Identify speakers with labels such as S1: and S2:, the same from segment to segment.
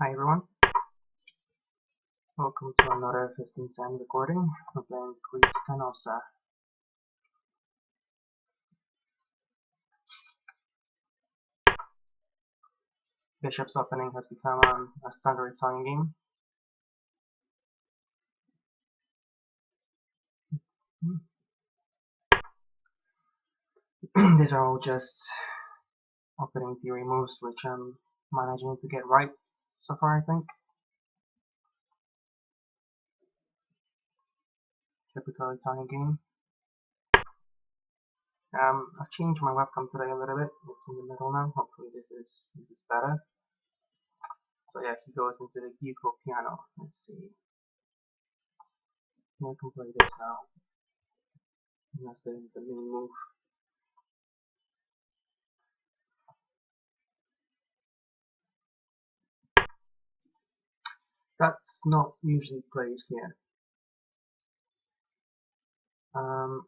S1: Hi everyone, welcome to another 1510 recording. We're playing criscanosa. Bishop's opening has become a standard Italian game. These are all just opening theory moves which I'm managing to get right so far, I think. Typical Italian game. I've changed my webcam today a little bit. It's in the middle now. Hopefully this is better. So yeah, he goes into the Gioco piano. Let's see. I can play this now. And that's the main move. That's not usually played here. Now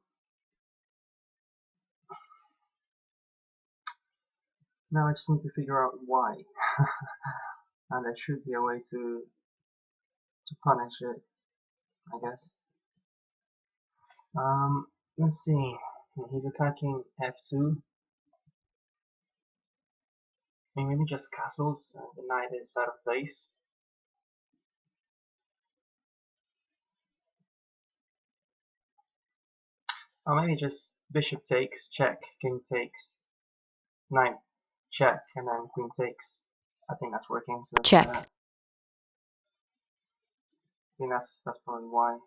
S1: I just need to figure out why. And there should be a way to punish it, I guess. Let's see. He's attacking f2. And maybe just castles. The knight is out of place. Or maybe just bishop takes, check, king takes, knight, check, and then queen takes. I think that's working. So
S2: check.
S1: I think that's probably why.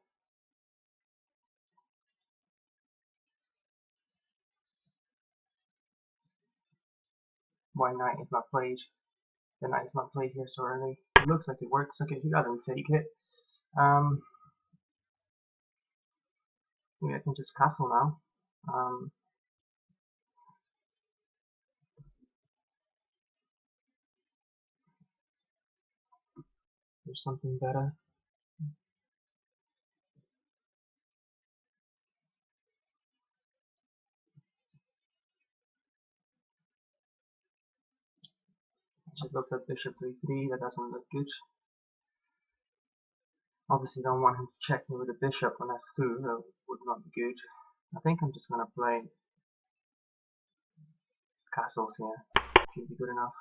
S1: Why knight is not played. The knight is not played here so early. It looks like it works. Okay, he doesn't take it. Maybe I can just castle now. There's something better. Just looked at bishop a3, that doesn't look good. Obviously don't want him to check me with a bishop on f2, that would not be good. I think I'm just gonna play castles here. Should be good enough.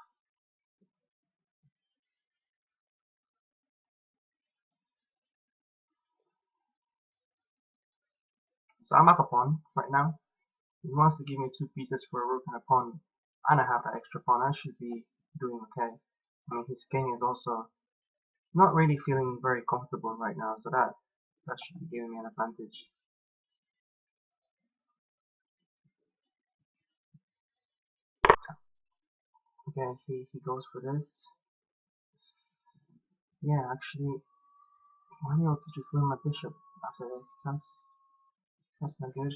S1: So I'm up a pawn right now. He wants to give me 2 pieces for a rook and a pawn, and I have that extra pawn. I should be doing okay. I mean, his king is also not really feeling very comfortable right now, so that should be giving me an advantage. Okay, he goes for this. Yeah, actually, I might be able to just win my bishop after this. That's not good.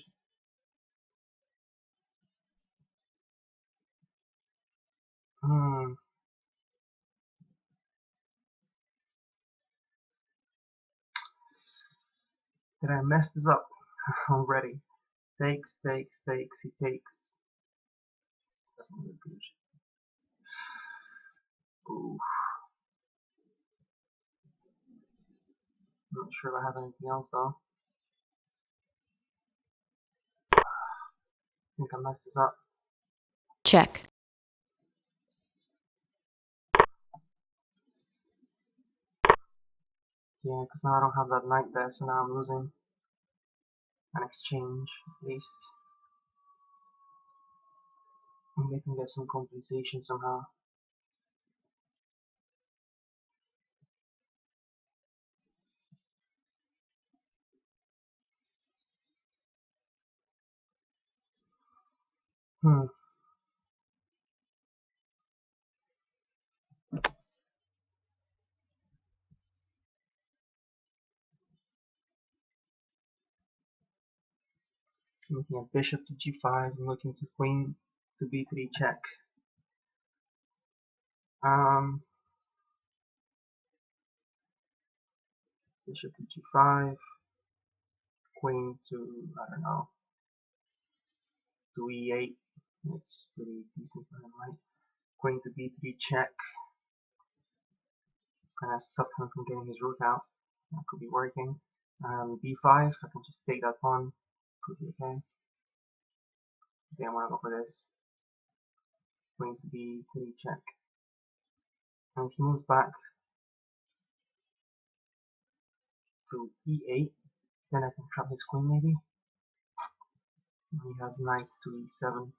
S1: Did I mess this up already? Takes, takes, takes, he takes. Doesn't look good. Ooh. I'm not sure if I have anything else though. I think I messed this up.
S2: Check.
S1: Yeah, because now I don't have that knight there, so now I'm losing an exchange at least. Maybe I can get some compensation somehow. Looking at bishop to g5, I'm looking to queen to b3 check. Bishop to g5, queen to, I don't know, to e8. It's pretty decent for him, right? Queen to b3 check. kind of stop him from getting his rook out. That could be working. B5, I can just take that pawn. Could be okay. Okay, I want to go for this. Going to B3 check. And if he moves back to E8, then I can trap his queen maybe. And he has knight to E7.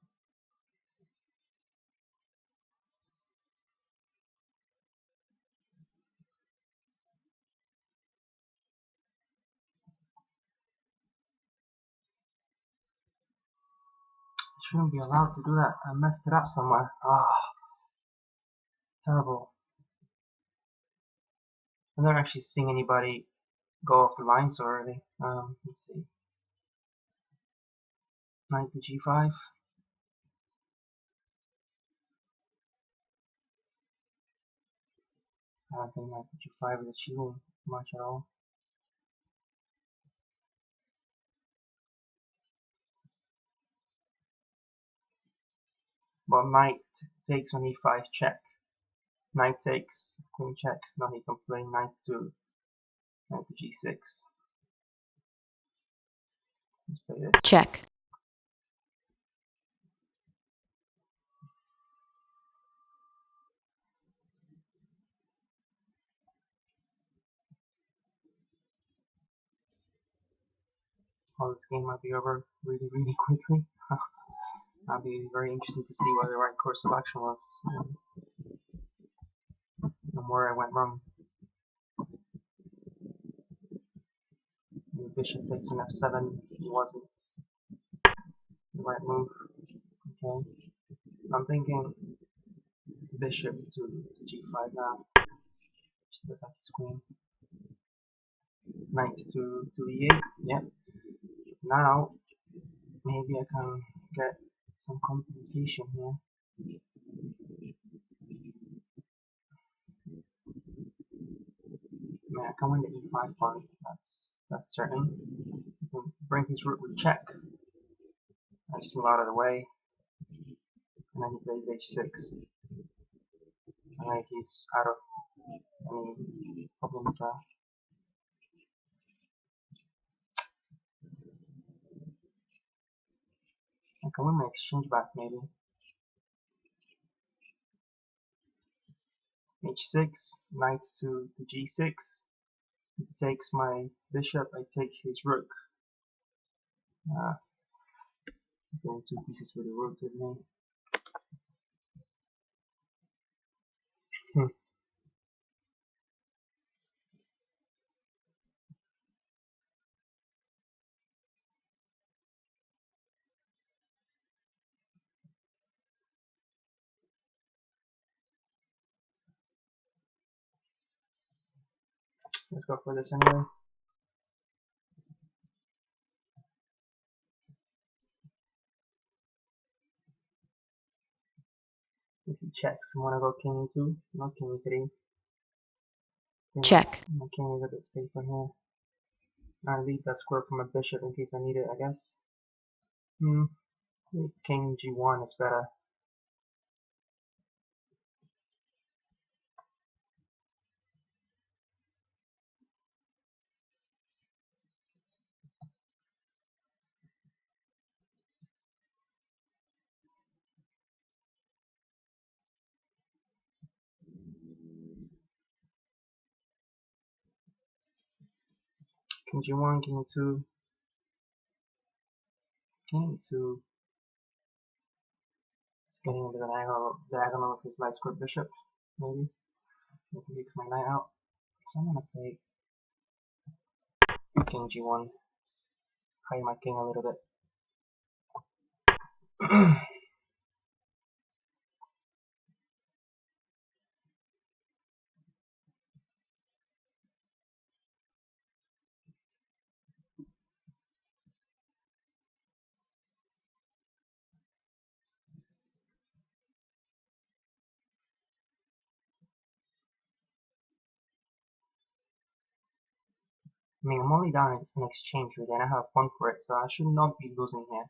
S1: I shouldn't be allowed to do that. I messed it up somewhere. Ah, terrible. I'm not actually seeing anybody go off the line so early. Let's see. Knight to G5. I don't think knight to G5 is achieving much at all. But knight takes on E5 check. Knight takes, queen check. Now he can play knight to G6. Let's play this.
S2: Check.
S1: Oh, this game might be over really, really quickly. That'll be very interesting to see what the right course of action was and where I went wrong. The bishop takes on F7 wasn't the right move. Okay, I'm thinking bishop to G5 now. Just attack his queen. Knight to E8. Yep. Now maybe I can get some compensation here. I mean, I can win the E5 pawn. That's certain. I can bring his rook with check. I just move out of the way, and then he plays H6. And then he's out of any problems there. I can win my exchange back maybe. H6, knight to G6. He takes my bishop, I take his rook. He's getting two pieces with the rook, isn't he? Let's go for this anyway. If he checks, I want to go king e2, not king e3.
S2: Check.
S1: My king is a bit safer here. I'll leave that square for my bishop in case I need it, I guess. King g1 is better. King g1, king e2, king e2. It's getting into the diagonal of his light square bishop, maybe. If he takes my knight out. So I'm gonna play king g1. Hide my king a little bit. I mean, I'm only down an exchange really, and I have pawn for it, so I should not be losing here.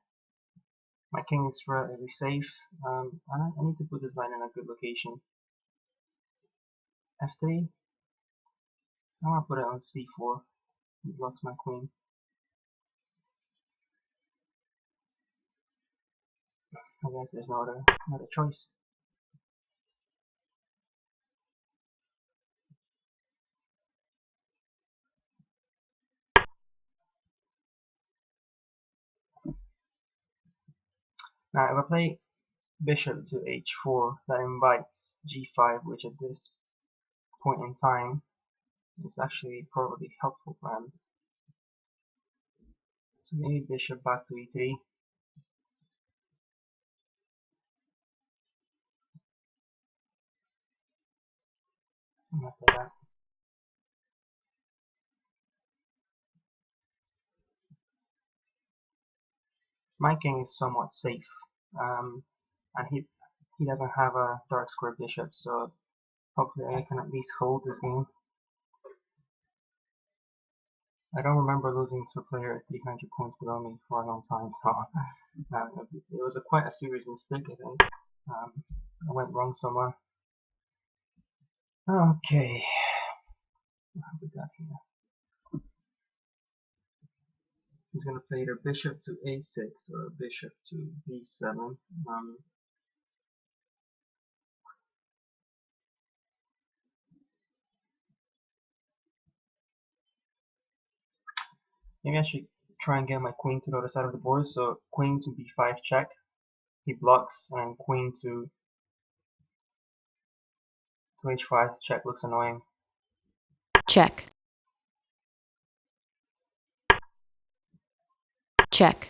S1: My king is relatively safe, and I need to put this line in a good location. F3, I'm gonna put it on c4. It blocks my queen. I guess there's no other choice. Now if I play bishop to h4, that invites g5, which at this point in time is actually probably helpful for him. So maybe bishop back to e3. I'm gonna play that. My king is somewhat safe, and he doesn't have a dark square bishop, so hopefully I can at least hold this game. I don't remember losing to a player 300 points below me for a long time, so it was quite a serious mistake, I think. I went wrong somewhere. Okay, what have we got here? He's going to play either bishop to a6 or bishop to b7. Maybe I should try and get my queen to the other side of the board. So queen to b5 check, he blocks, and queen to h5 check looks annoying.
S2: Check. Check.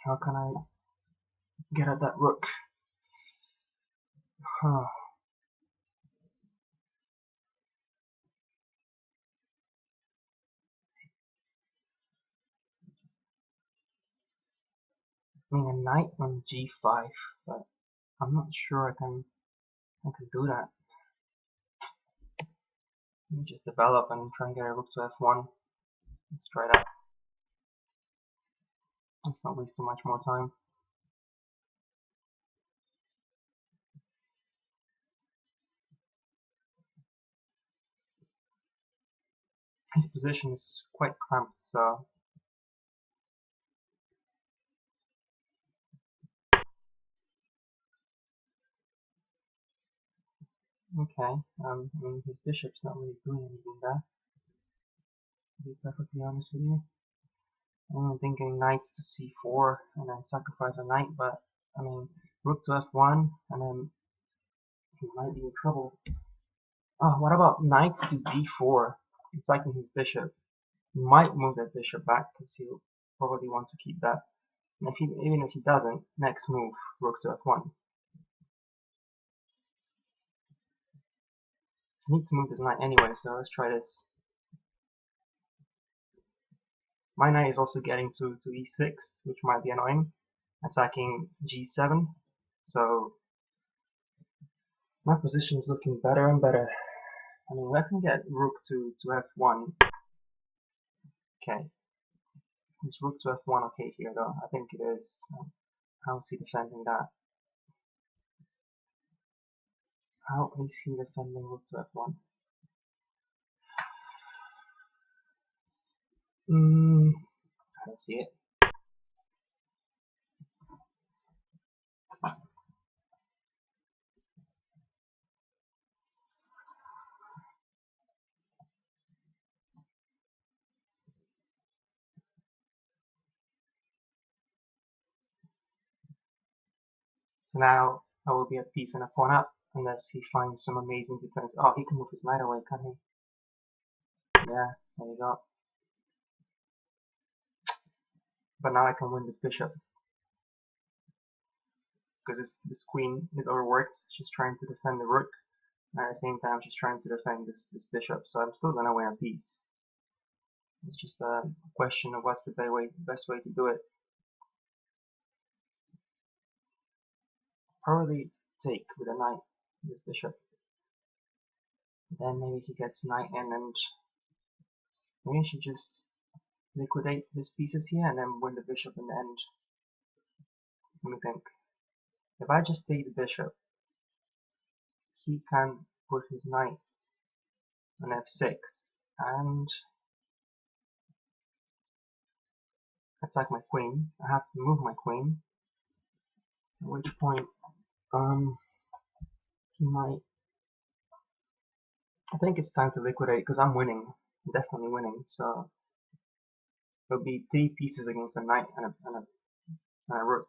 S1: How can I get at that rook? Huh. I mean, a knight on g5, but I'm not sure I can do that. Let me just develop and try and get a rook to f1. Let's try that. Let's not waste too much more time. His position is quite cramped, so okay. I mean, his bishop's not really doing anything there, to be perfectly honest with you. I'm thinking knight to c4 and then sacrifice a knight, but I mean, rook to f1 and then he might be in trouble. Oh, what about knight to d4? Attacking his bishop. He might move that bishop back because he'll probably want to keep that. And even if he doesn't, next move, rook to f1. I need to move this knight anyway, so let's try this. My knight is also getting to e6, which might be annoying, attacking g7. So my position is looking better and better. I mean, I can get rook to f1. Okay, is rook to f1 okay here though? I think it is. How is he defending that? How is he defending rook to f1? I don't see it. So now I will be at peace and a pawn up unless he finds some amazing defense. Oh, he can move his knight away, can he? Yeah, there you go. But now I can win this bishop because this queen is overworked. She's trying to defend the rook, and at the same time she's trying to defend this bishop. So I'm still gonna win a piece. It's just a question of what's the best way to do it. Probably take with a knight this bishop. Then maybe he gets knight in, and maybe I should just liquidate his pieces here and then win the bishop in the end. Let me think. If I just take the bishop, he can put his knight on f6 and attack my queen. I have to move my queen, at which point he might. I think it's time to liquidate because I'm winning. I'm definitely winning. So it'll be 3 pieces against a knight and a rook.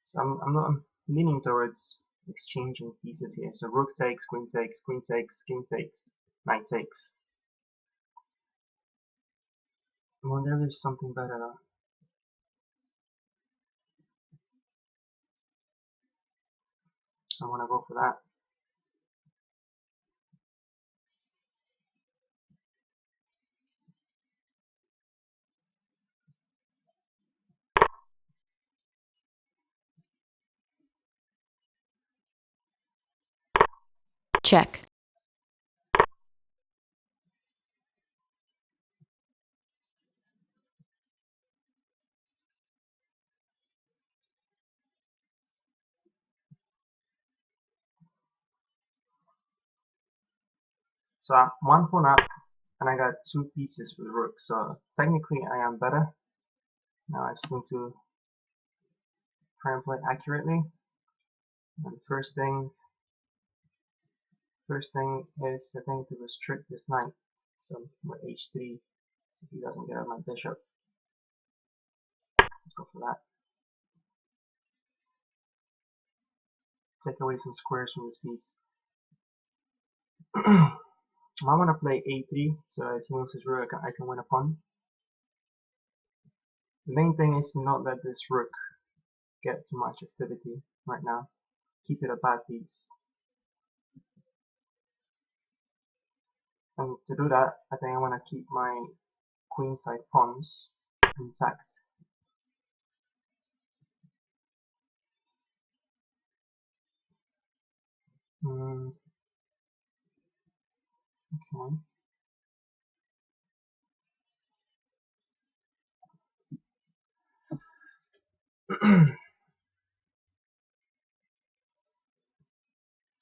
S1: So I'm leaning towards exchanging pieces here. So rook takes, queen takes, queen takes, king takes, knight takes. I wonder if there's something better though. I want to go for that.
S2: Check.
S1: So I'm 1 pawn up, and I got 2 pieces for the rook. So technically I am better. Now I just need to try and play accurately. And first thing is I think to restrict this knight. So with h3, so he doesn't get out my bishop. Let's go for that. Take away some squares from this piece. I want to play a3, so if he moves his rook, I can win a pawn. The main thing is to not let this rook get too much activity right now. Keep it a bad piece. And to do that, I think I want to keep my queenside pawns intact. Okay.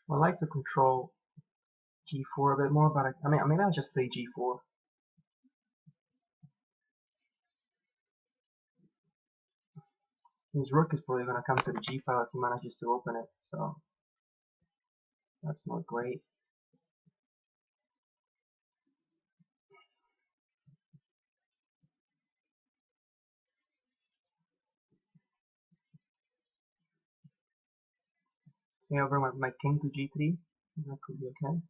S1: I like to control g4 a bit more, but I mean, maybe I'll just play g4. His rook is probably going to come to the g file if he manages to open it, so that's not great. Okay, I'll bring my king to g3. That could be okay.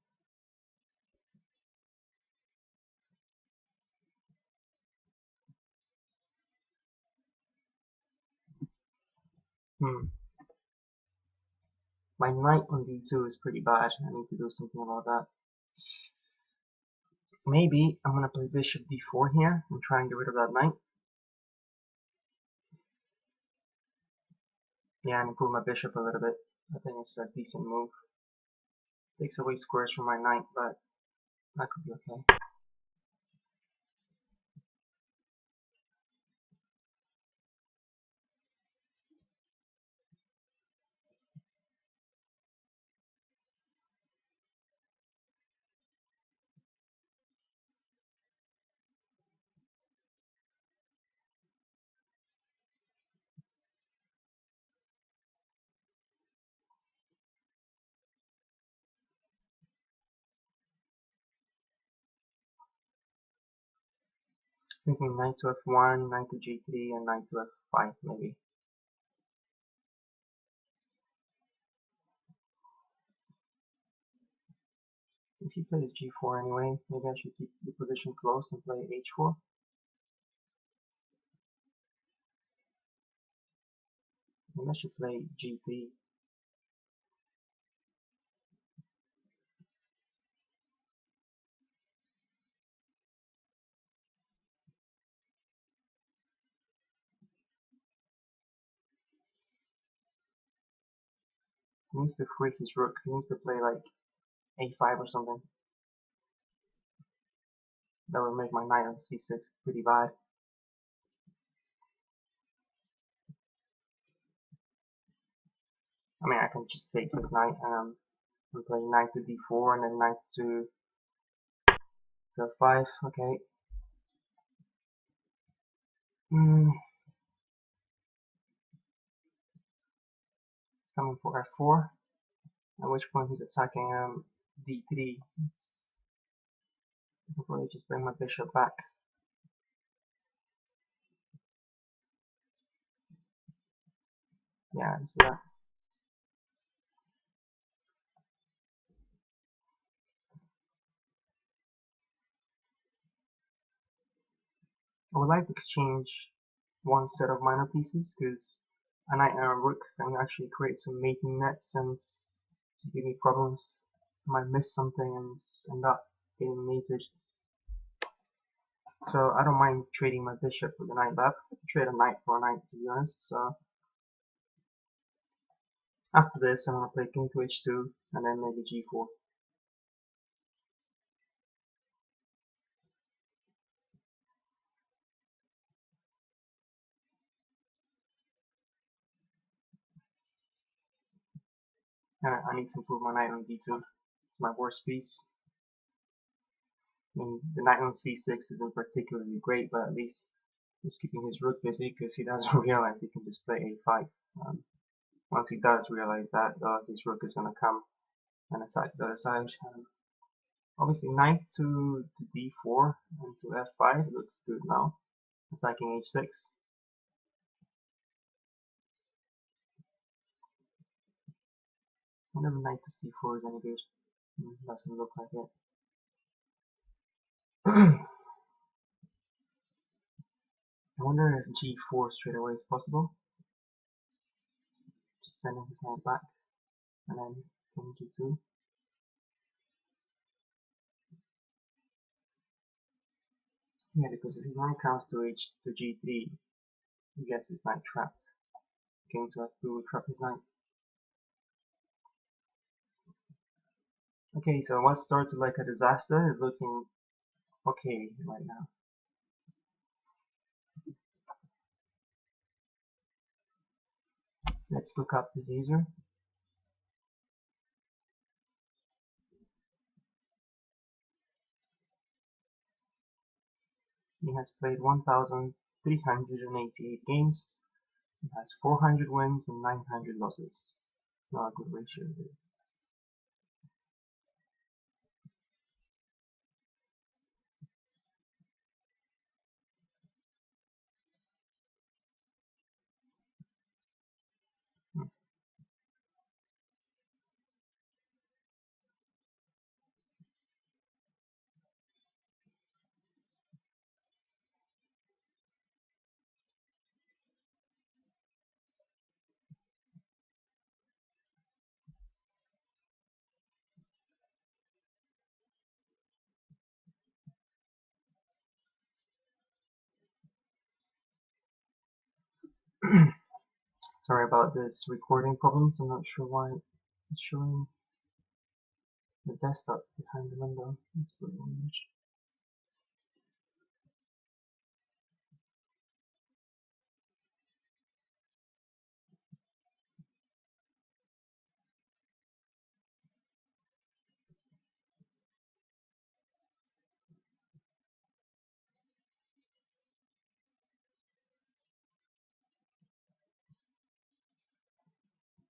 S1: My knight on d2 is pretty bad. I need to do something about that. Maybe I'm going to play bishop d4 here and try and get rid of that knight. Yeah, and improve my bishop a little bit. I think it's a decent move. Takes away squares from my knight, but that could be okay. Thinking knight to f1, knight to g3, and knight to f5 maybe. If he plays g4 anyway, maybe I should keep the position close and play h4. Maybe I should play g3. He needs to free his rook. He needs to play like a5 or something. That would make my knight on c6 pretty bad. I mean, I can just take his knight and play knight to d4 and then knight to f5. Okay. He's coming for f4. At which point he's attacking d3. I'll probably just bring my bishop back. Yeah, I see that. I would like to exchange one set of minor pieces because a knight and a rook can actually create some mating nets and give me problems. I might miss something and end up getting mated. So I don't mind trading my bishop with a knight back. I could trade a knight for a knight, to be honest. So after this, I'm gonna play king to h2 and then maybe g4. And I need to improve my knight on d2. It's my worst piece. I mean, the knight on c6 isn't particularly great, but at least he's keeping his rook busy because he doesn't realize he can just play a5. Once he does realize that, his rook is going to come and attack the other side. Obviously, knight to d4 and to f5 looks good now. Attacking h6. I wonder if knight to c4 is any good. Doesn't look like it. I wonder if g4 straight away is possible. Just sending his knight back and then king g2. Yeah, because if his knight comes to g3, he gets his knight trapped. King to f2 will trap his knight. Okay, so what started like a disaster is looking okay right now. Let's look up this user. He has played 1,388 games. He has 400 wins and 900 losses. It's not a good ratio, is it? Sorry about this recording problems. I'm not sure why it's showing the desktop behind the window. Let's put it on image.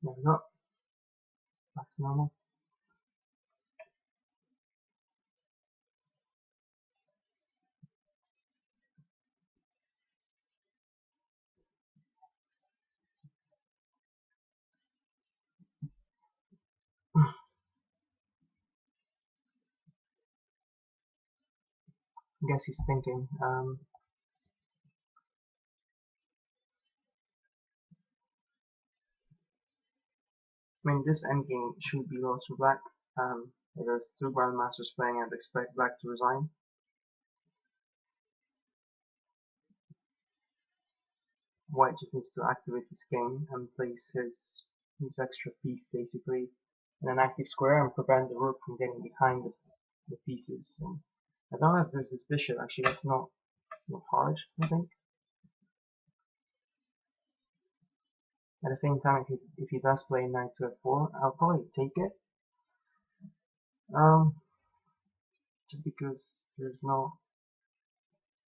S1: There we go. Back to normal. I guess he's thinking, I mean, this endgame should be lost for black. There's two grandmasters playing and expect black to resign. White just needs to activate his king and place his extra piece basically in an active square and prevent the rook from getting behind the pieces. And as long as there's this bishop, actually that's not hard, I think. At the same time, if he does play knight to f4, I'll probably take it. Just because there's no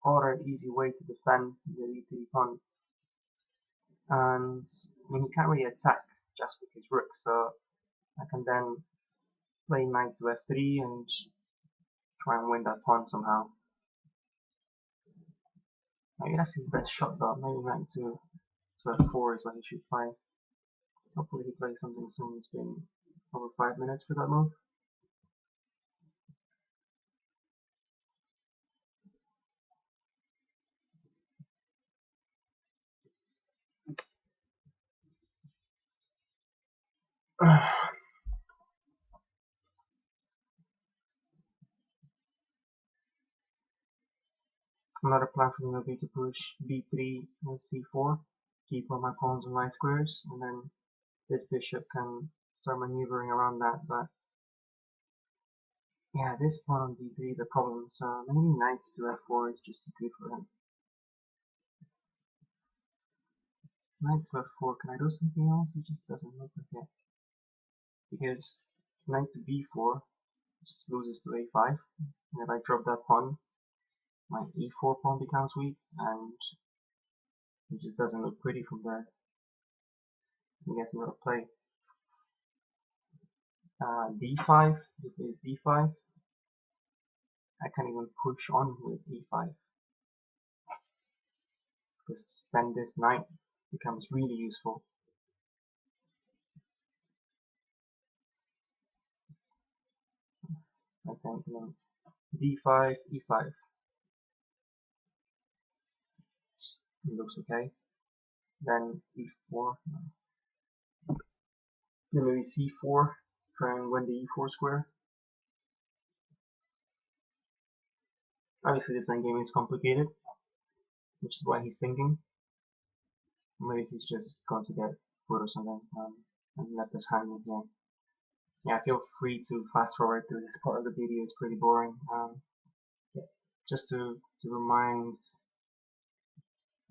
S1: other easy way to defend the e3 pawn. And I mean, he can't really attack just with his rook, so I can then play knight to f3 and try and win that pawn somehow. Maybe that's his best shot though. Maybe knight to f4 is what he should play. Hopefully he plays something soon. It's been over 5 minutes for that move. Another plan for me would be to push b3 and c4, keep all my pawns on my squares, and then this bishop can start maneuvering around that. But yeah, this pawn on d3 is a problem, so maybe knight to f4 is just good for him. Knight to f4, can I do something else? It just doesn't look like it. Because knight to b4 just loses to a5, and if I drop that pawn, my e4 pawn becomes weak, and it just doesn't look pretty from there. I guess I'm gonna play d5. If it's d5, I can even push on with e5, because then this knight becomes really useful. I think d5, e5. It looks okay. Then e4. Then maybe c4. Try and win the e4 square. Obviously, this endgame is complicated, which is why he's thinking. Maybe he's just going to get foot or something and let us hang in here. Yeah, feel free to fast forward through this part of the video. It's pretty boring. Yeah, just to remind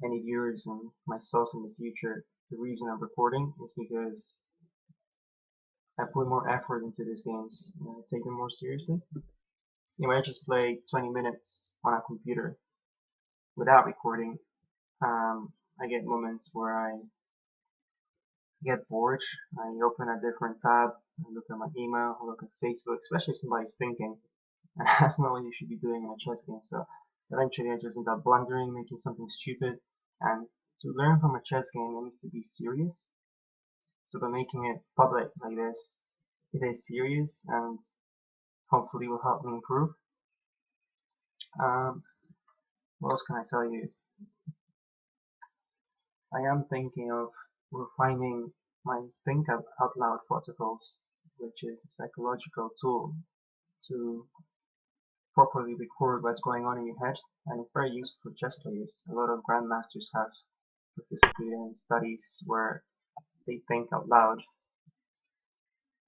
S1: any viewers and myself in the future, the reason I'm recording is because I put more effort into these games, take them more seriously. You might just play 20 minutes on a computer without recording. I get moments where I get bored. I open a different tab, I look at my email, I look at Facebook, especially if somebody's thinking. And that's not what you should be doing in a chess game. So eventually I just end up blundering, making something stupid. And to learn from a chess game, it needs to be serious. So by making it public like this, it is serious and hopefully will help me improve. What else can I tell you? I am thinking of refining my Think Out Loud protocols, which is a psychological tool to properly record what's going on in your head, and it's very useful for chess players. A lot of grandmasters have participated in studies where they think out loud.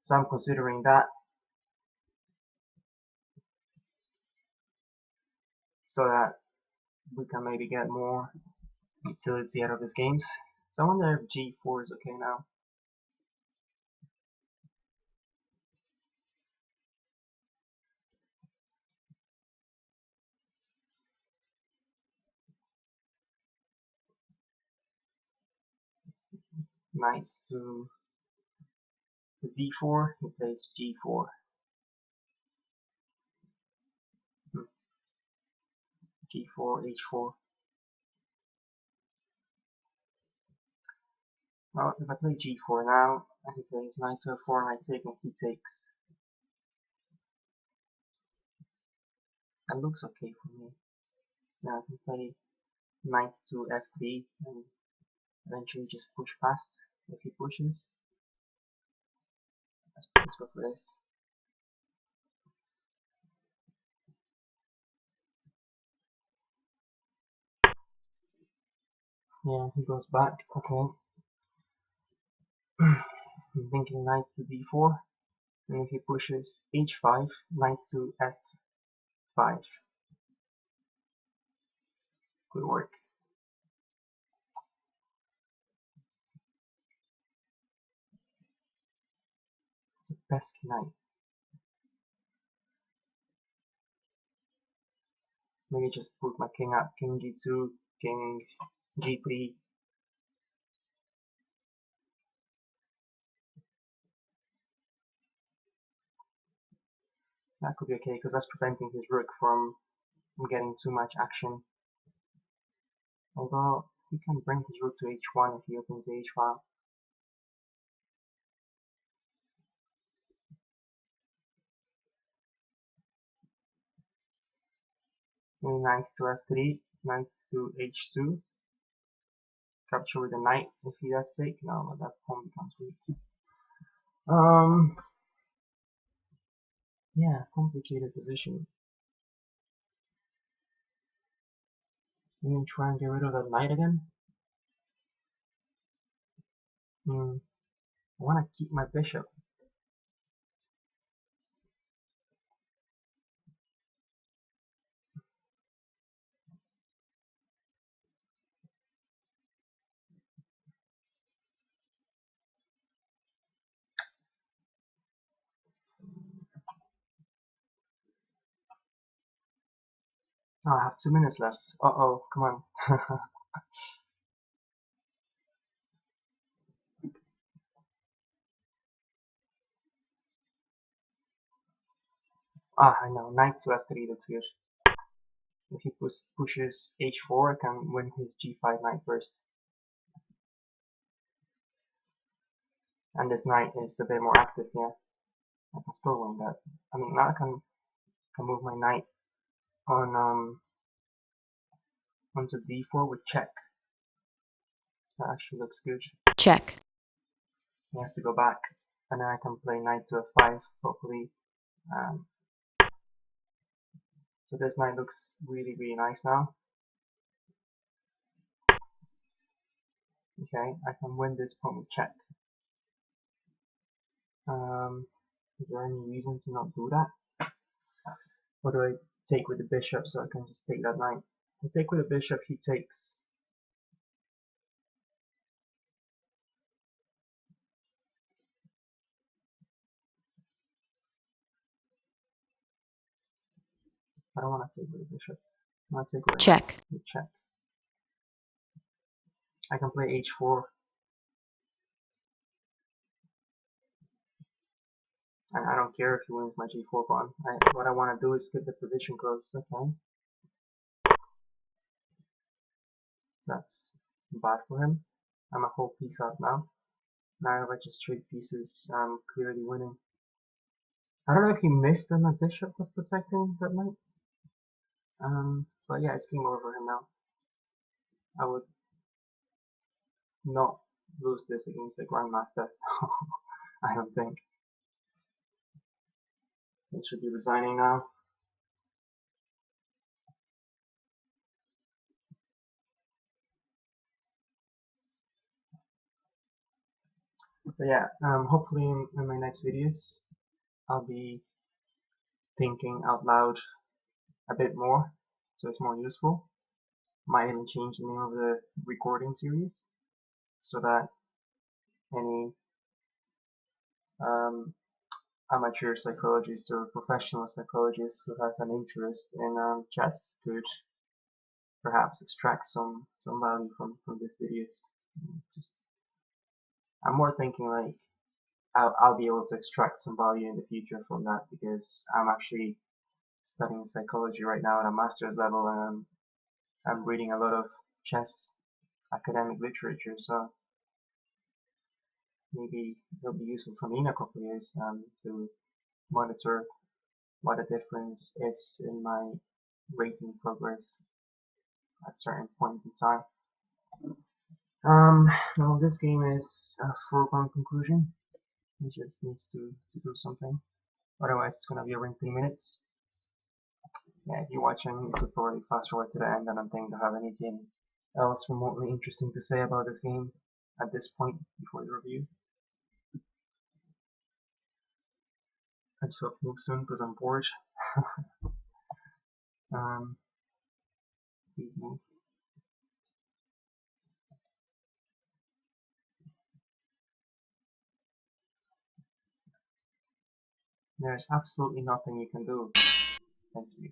S1: So I'm considering that, so that we can maybe get more utility out of these games. So I wonder if g4 is okay now. Knight to d4, he plays g4. g4, h4. Well, if I play g4 now, and he plays knight to f4 and I take and he takes. That looks okay for me. Now I can play knight to f3 and eventually just push past if he pushes. Let's go for this. Yeah, he goes back. Okay. I'm thinking knight to d4. And if he pushes h5, knight to f5. Good work. It's a pesky knight. Maybe just put my king up, king g2, king g3. That could be okay because that's preventing his rook from getting too much action. Although he can bring his rook to h1 if he opens the h file. Maybe knight to f3, knight to h2. Capture with a knight if he does take. No, but that pawn becomes weak. Yeah, complicated position. Even try and get rid of that knight again. I want to keep my bishop. Oh, I have 2 minutes left. Uh-oh, come on. I know, knight to f3 looks good. If he pushes h4, I can win his g5 knight first. And this knight is a bit more active here. I can still win that. I mean, now I can move my knight on onto d4 with check. That actually looks good.
S2: Check.
S1: He has to go back, and then I can play knight to f5, hopefully. So this knight looks really, really nice now. Okay, I can win this pawn with check. Is there any reason to not do that? Or do I take with the bishop so I can just take that knight? I take with the bishop, he takes. I don't want to take with the bishop. I want to take with
S2: Check.
S1: check. I can play h4. And I don't care if he wins my g4 pawn. What I want to do is get the position close. Okay. That's bad for him. I'm a whole piece out now. Now if I just trade pieces, I'm clearly winning. I don't know if he missed that my bishop was protecting that knight. But yeah, it's game over for him now. I would not lose this against a grandmaster, so I don't think. He should be resigning now. But yeah, hopefully in my next videos, I'll be thinking out loud a bit more, so it's more useful. Might even change the name of the recording series, so that any amateur psychologists or professional psychologists who have an interest in chess could perhaps extract some value from these videos. Just, I'm more thinking like I'll be able to extract some value in the future from that, because I'm actually studying psychology right now at a master's level, and I'm reading a lot of chess academic literature, so maybe it'll be useful for me in a couple of years to monitor what the difference is in my rating progress at certain point in time. Well, this game is a foregone conclusion. He just needs to do something. Otherwise, it's gonna be over in 3 minutes. Yeah, if you're watching, you could probably fast forward to the end, and I don't think I have anything else remotely interesting to say about this game at this point before the review. I just hope to move soon because I'm bored. Please move. There's absolutely nothing you can do. Thank you.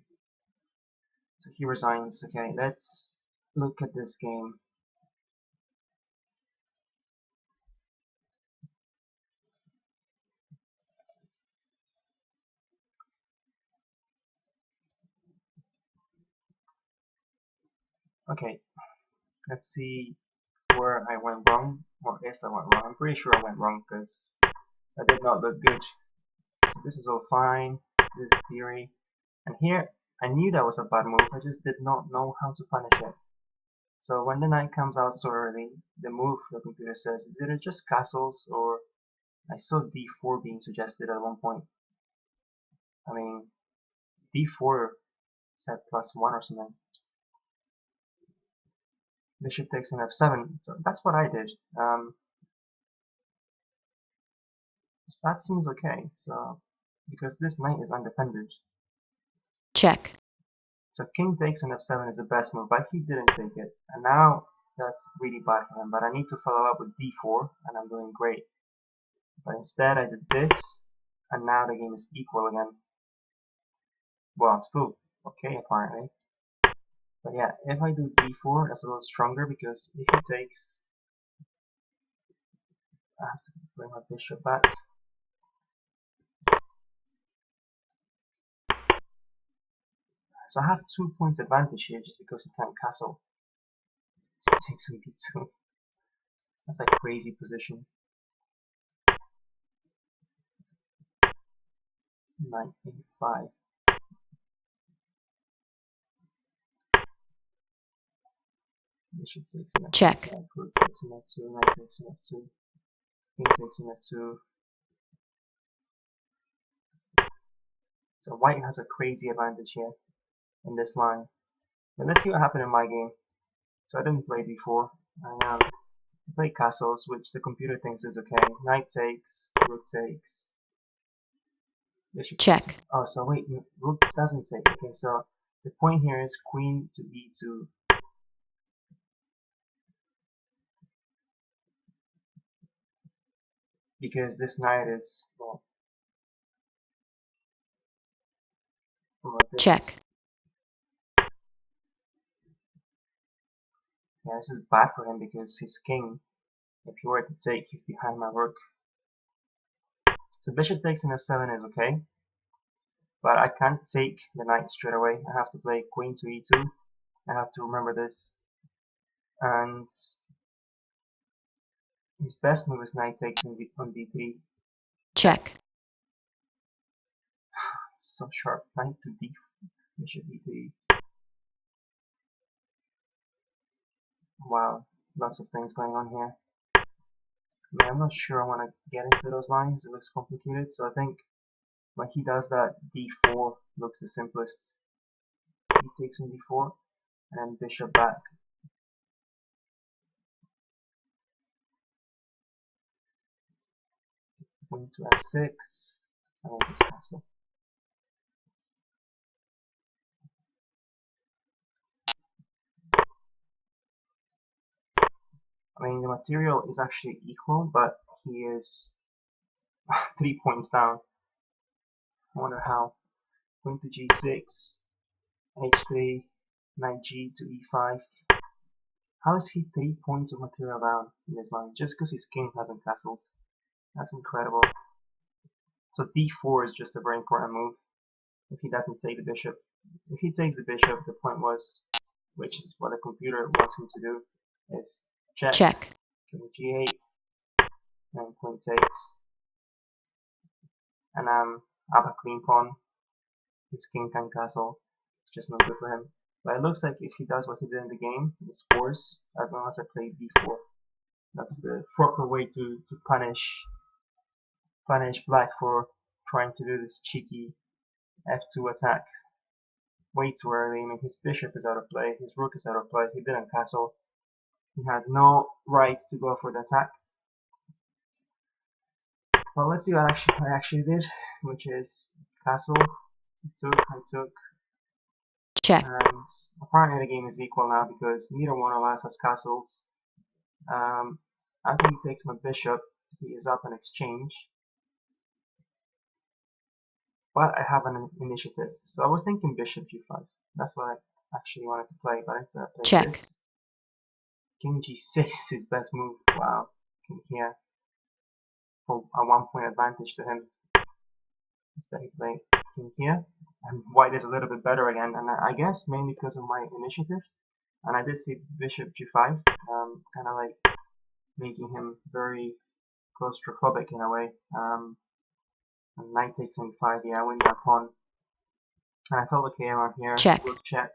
S1: So he resigns. Okay, let's look at this game. Okay, let's see where I went wrong, or if I went wrong. I'm pretty sure I went wrong because I did not look good. This is all fine, this theory. And here, I knew that was a bad move, I just did not know how to punish it. So when the knight comes out so early, the move the computer says is either just castles or I saw d4 being suggested at one point. I mean, d4 said +1 or something. Bishop takes on f7, so that's what I did. That seems okay, so because this knight is undefended.
S2: Check.
S1: So king takes on f7 is the best move, but he didn't take it. And now that's really bad for him, but I need to follow up with d4, and I'm doing great. But instead I did this, and now the game is equal again. Well, I'm still okay apparently. But yeah, if I do d4, that's a little stronger because if he takes, I have to bring my bishop back. So I have 2 points advantage here just because he can't castle. So he takes on b2. That's a crazy position. Knight a5. Bishop takes on f2.
S2: Check.
S1: Rook takes on f2. Knight takes on f2. King takes on f2. So white has a crazy advantage here in this line. But let's see what happened in my game. So I didn't play d4. I played castles, which the computer thinks is okay. Knight takes, rook takes, bishop
S2: Check.
S1: takes. Oh, so wait, rook doesn't take. Okay, so the point here is queen to e2. Because this knight is, well, like this.
S2: Check.
S1: Yeah, this is bad for him because his king, if he were to take, he's behind my rook. So bishop takes on f7 is okay. But I can't take the knight straight away. I have to play queen to e2. I have to remember this. And his best move is knight takes on d3.
S2: Check.
S1: So sharp. Knight to d, bishop d3. Wow, lots of things going on here. I mean, I'm not sure I want to get into those lines. It looks complicated. So I think when he does that, d4 looks the simplest. He takes on d4 and then bishop back. Queen to f6 and then this castle. I mean, the material is actually equal, but he is 3 points down. I wonder how. Queen to g6, h3, knight g to e5. How is he 3 points of material down in this line just because his king hasn't castled? That's incredible. So d4 is just a very important move if he doesn't take the bishop. If he takes the bishop, the point was, which is what the computer wants him to do, is check.
S2: Check.
S1: King g8, and queen takes. And I have a queen pawn. His king can castle. It's just not good for him. But it looks like if he does what he did in the game, he scores as long as I play d4. That's the proper way to punish black for trying to do this cheeky f2 attack way too early. I mean, his bishop is out of play, his rook is out of play, he didn't castle. He had no right to go for the attack. Well, let's see what I actually did. which is castle. I took,
S2: check,
S1: and apparently the game is equal now because neither one of us has castles. After he takes my bishop, he is up in exchange, but I have an initiative. So I was thinking bishop g5. That's what I actually wanted to play, but instead I played
S2: check,
S1: this. King g6 is his best move. Wow, king here for a 1 point advantage to him. Instead he played king here, and white is a little bit better again, and I guess mainly because of my initiative. And I did see bishop g5, kind of like making him very claustrophobic in a way. And knight takes e5, yeah, I win that pawn. And I felt okay around here.
S2: check,
S1: Rook check.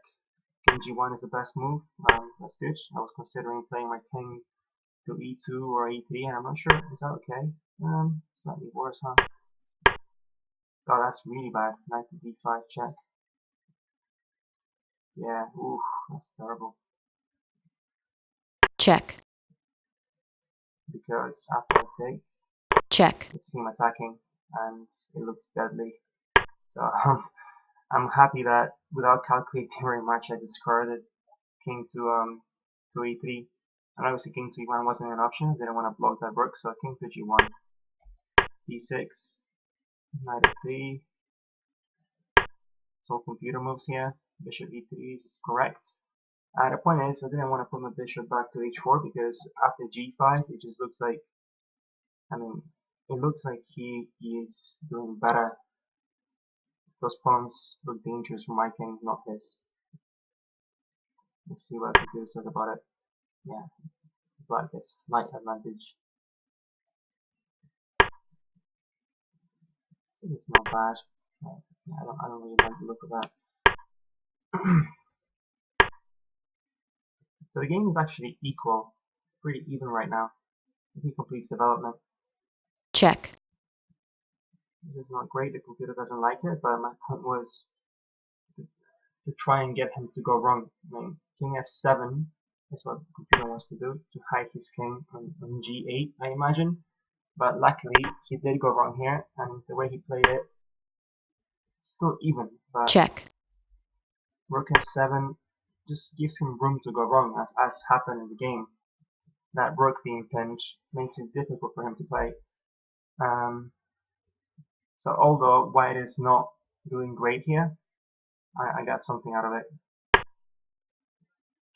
S1: King g1 is the best move. That's good. I was considering playing my king to e2 or e3, and I'm not sure. Is that okay? Slightly worse, huh? Oh, that's really bad. Knight to d5 check. Yeah, oof, that's terrible.
S2: check,
S1: Because after I take,
S2: check,
S1: it's him attacking, and it looks deadly. So I'm happy that without calculating very much, I discarded king to e3. And obviously king to e1 wasn't an option. I didn't want to block that rook, so king to g1, d6, knight f3. So computer moves here. Bishop e3 is correct. The point is, I didn't want to put my bishop back to h4 because after g5, it just looks like, I mean, it looks like he is doing better. Those pawns look dangerous for my king, not his. Let's see what the computer says about it. Yeah, black gets slight advantage. It's not bad. Yeah, I don't really like the look of that. So the game is actually equal, pretty even right now. If he completes development,
S2: check,
S1: it is not great. The computer doesn't like it, but my point was to try and get him to go wrong. I mean, king f7 is what the computer wants to do, to hide his king on g8, I imagine. But luckily, he did go wrong here, and the way he played it, still even. But
S2: check,
S1: rook f7 just gives him room to go wrong, as happened in the game. That rook being pinned makes it difficult for him to play. So although white is not doing great here, I got something out of it.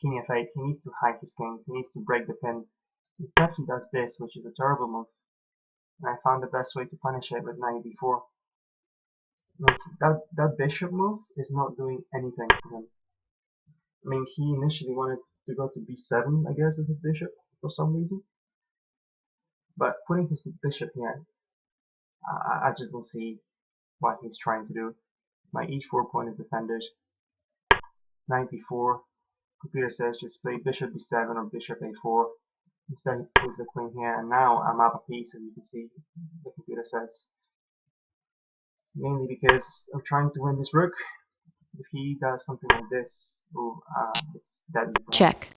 S1: King f8, he needs to hide his king, he needs to break the pin. Instead he does this, which is a terrible move. And I found the best way to punish it with knight b4. Like, that bishop move is not doing anything for him. I mean, he initially wanted to go to b7, I guess, with his bishop for some reason. But putting his bishop here, I just don't see what he's trying to do. My e4 pawn is defended. Knight b4. Computer says just play bishop b7 or bishop a4. Instead he puts the queen here, and now I'm up a piece, as you can see. The computer says. Mainly because I'm trying to win this rook. If he does something like this, it's deadly for him.
S2: check,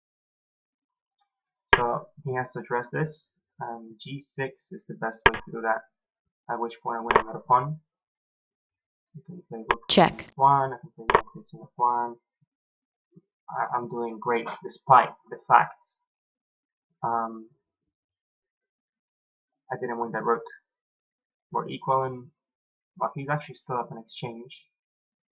S1: So he has to address this, and g6 is the best way to do that. At which point I win another pawn. You can play rook
S2: check,
S1: f1, I can play rook takes f1. I'm doing great despite the fact I didn't win that rook. We're equal in, well, he's actually still up in exchange,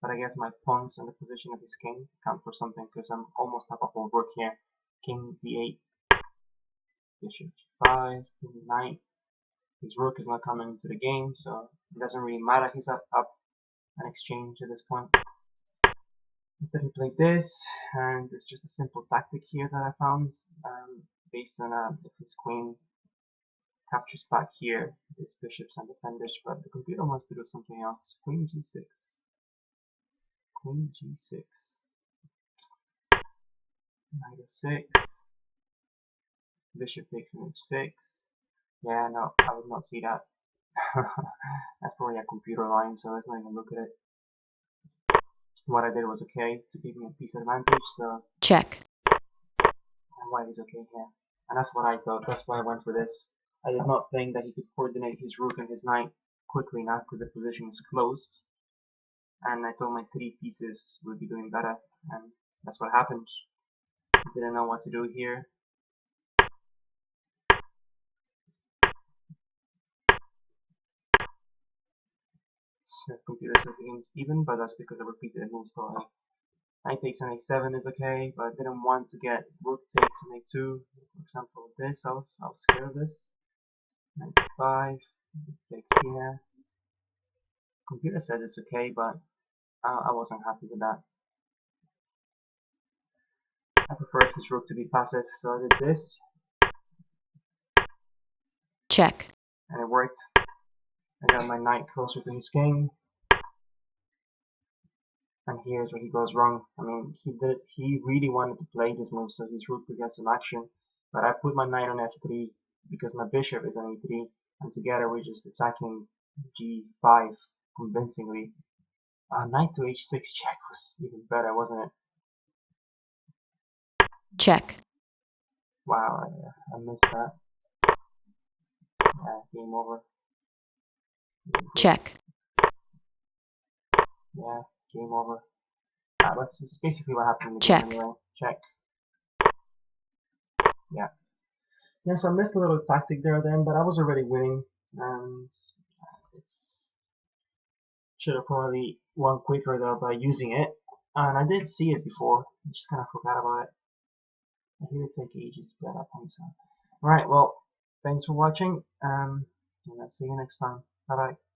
S1: but I guess my pawns and the position of his king count for something because I'm almost up a whole rook here. King d8, bishop g5, king knight. His rook is not coming into the game, so it doesn't really matter. He's up an exchange at this point. Instead he played this, and it's just a simple tactic here that I found, based on if his queen captures back here, his bishops and defenders, but the computer wants to do something else. Queen g6. Queen g6. Knight f6. Bishop takes an h6. Yeah, no, I would not see that. That's probably a computer line, so let's not even look at it. What I did was okay to give me a piece advantage, so
S2: check,
S1: and white is okay here. And that's what I thought, that's why I went for this. I did not think that he could coordinate his rook and his knight quickly now because the position is closed, and I thought my 3 pieces would be doing better, and that's what happened. I didn't know what to do here. So the computer says the game is even, but that's because I repeated the moves probably. Knight takes on a7 is okay, but I didn't want to get rook takes on a2. For example, this, I was scared of this. Knight f5, takes here. Computer said it's okay, but I wasn't happy with that. I preferred his rook to be passive, so I did this,
S2: check,
S1: and it worked. I got my knight closer to his king, and here's where he goes wrong. I mean, he really wanted to play this move so his rook could get some action, but I put my knight on f3 because my bishop is on a3, and together we're just attacking g5 convincingly. Knight to h6 check was even better, wasn't it?
S2: check,
S1: Wow, I missed that. Yeah, game over.
S2: check,
S1: Yeah, game over. That's basically what happened in the
S2: check,
S1: game anyway. Check. Yeah. Yeah, so I missed a little tactic there then, but I was already winning, and it's should have probably won quicker though by using it. And I did see it before, I just kind of forgot about it. I hear it take ages to get that point, so. Alright, well, thanks for watching, and I'll see you next time. Bye bye.